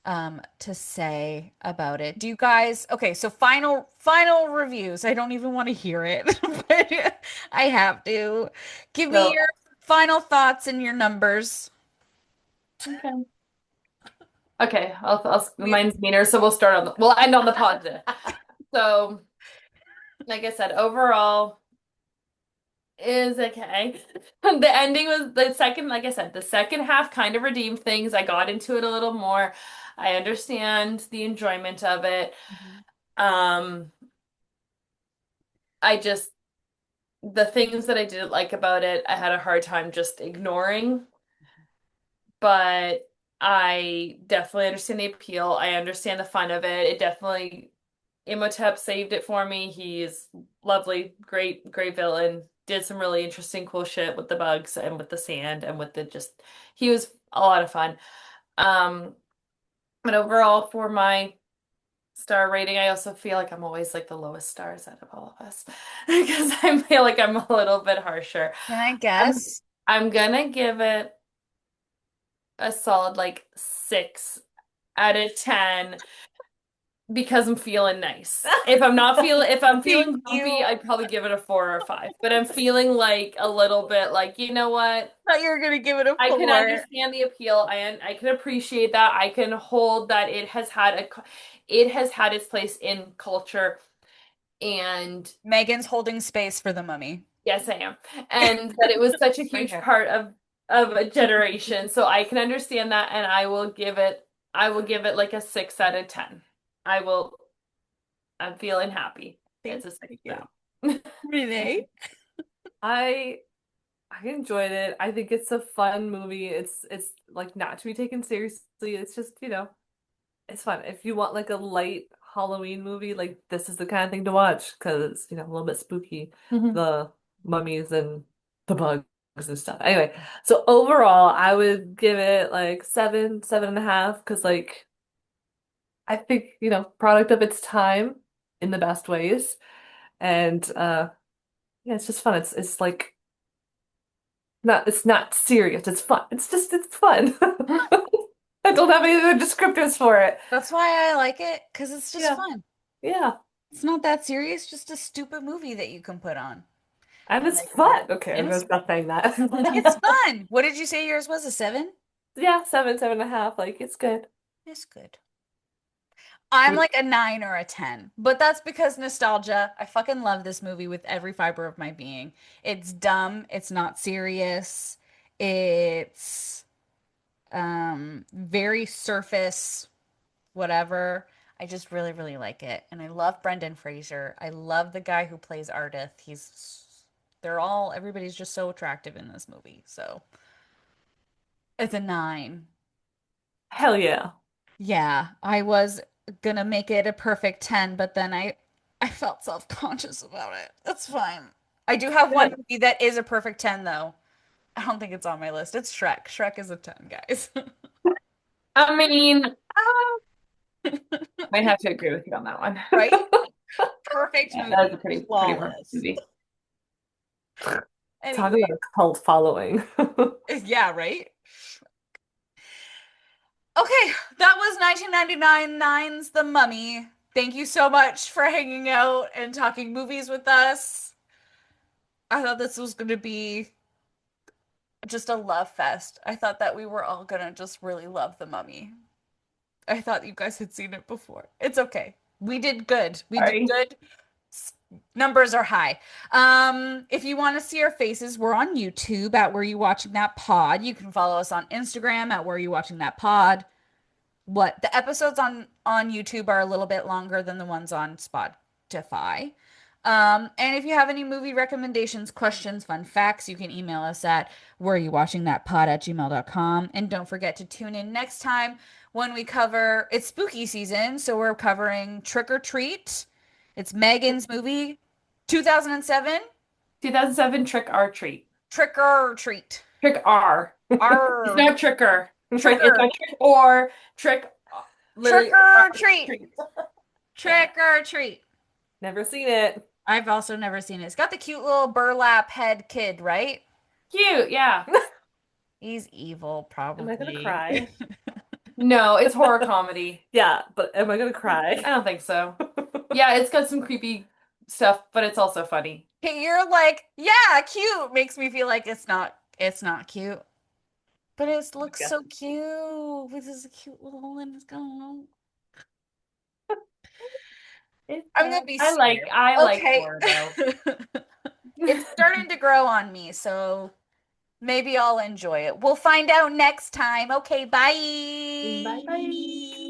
to say about it. Do you guys, okay, so final reviews. I don't even want to hear it, but I have to. Give me So, your final thoughts and your numbers. okay. Okay, We have, mine's meaner, so we'll end on the positive. So, like I said, overall is okay. The ending was the second, like I said, the second half kind of redeemed things. I got into it a little more. I understand the enjoyment of it. Mhm. Um, I just the things that I didn't like about it, I had a hard time just ignoring, but I definitely understand the appeal. I understand the fun of it. It definitely Imhotep saved it for me. He's lovely, great, great villain. Did some really interesting, cool shit with the bugs and with the sand and with the just he was a lot of fun. Um, but overall for my star rating, I also feel like I'm always like the lowest stars out of all of us because I feel like I'm a little bit harsher. Can I I'm guess? I'm gonna give it a solid like 6 out of 10 because I'm feeling nice. If I'm Thank feeling grumpy, you. I'd probably give it a 4 or 5. But I'm feeling like a little bit like, you know what? Thought you were gonna give it a I can 4. understand the appeal. I can appreciate that. I can hold that it has had its place in culture, and Megan's holding space for the mummy. yes, I am. And that it was such a Right huge here. part of a generation. So I can understand that, and I will give it like a 6 out of 10. I will I'm feeling happy. Thank It's a six you. now. Renee? I I enjoyed it. I think it's a fun movie. It's like not to be taken seriously. It's just, it's fun. If you want like a light Halloween movie, like this is the kind of thing to watch because it's, a little bit spooky. Mhm. The mummies and the bugs and stuff. Anyway, so overall, I would give it like 7, 7.5, because like I think, product of its time in the best ways. And yeah, it's just fun. It's like it's not serious. It's fun. It's fun. I don't have any other descriptors for it. That's why I like it, because it's just Yeah. fun. Yeah. It's not that serious, just a stupid movie that you can put on. And And it's like, fun. Okay, I'm and gonna stop saying that. it's fun. What did you say yours was? A 7? Yeah, 7, 7.5. Like it's good. It's good. I'm We- like a 9 or a 10, but that's because nostalgia. I fucking love this movie with every fiber of my being. It's dumb, it's not serious. It's very surface whatever. I just really really like it. And I love Brendan Fraser. I love the guy who plays Ardith. Everybody's just so attractive in this movie. So, it's a 9. Hell yeah. Yeah, I was gonna make it a perfect 10, but then I felt self-conscious about it. That's fine. I do have one movie that is a perfect 10 though. I don't think it's on my list. It's Shrek. Shrek is a 10, guys. I mean, might have to agree with you on that one. Right? Perfect Yeah, that was a movie. pretty perfect Flawless. movie. Talk Anyway, about a cult following. yeah, right? Okay, that was 1999 Nine's The Mummy. Thank you so much for hanging out and talking movies with us. I thought this was going to be just a love fest. I thought that we were all gonna just really love The Mummy. I thought you guys had seen it before. It's okay. We did good. We did Sorry. good. Numbers are high. If you want to see our faces, we're on YouTube at Where You Watching That Pod. You can follow us on Instagram at Where You Watching That Pod. What the episodes on YouTube are a little bit longer than the ones on Spotify. And if you have any movie recommendations, questions, fun facts, you can email us at whereareyouvwatchingthatpod@gmail.com. And don't forget to tune in next time when we cover it's spooky season, so we're covering Trick or Treat. It's Megan's movie, 2007, 2007 Trick or Treat. Trick or Treat. Trick R. It's Our not tricker. It's Tricker, not trick or trick, Trick literally or or Treat, treat. Yeah. Trick or Treat. Never seen it. I've also never seen it. It's got the cute little burlap head kid, right? Cute, yeah. He's evil, Am I gonna probably. cry? No, it's horror comedy. Yeah, but am I gonna cry? I don't think so. Yeah, it's got some creepy stuff, but it's also funny. Okay, you're like, yeah, cute. Makes me feel like it's not cute. But it looks Yeah. so cute. This is a cute little one. It's I'm gonna be I like scared. I like Okay. horror though. It's starting to grow on me, so maybe I'll enjoy it. We'll find out next time. Okay, Bye bye. bye.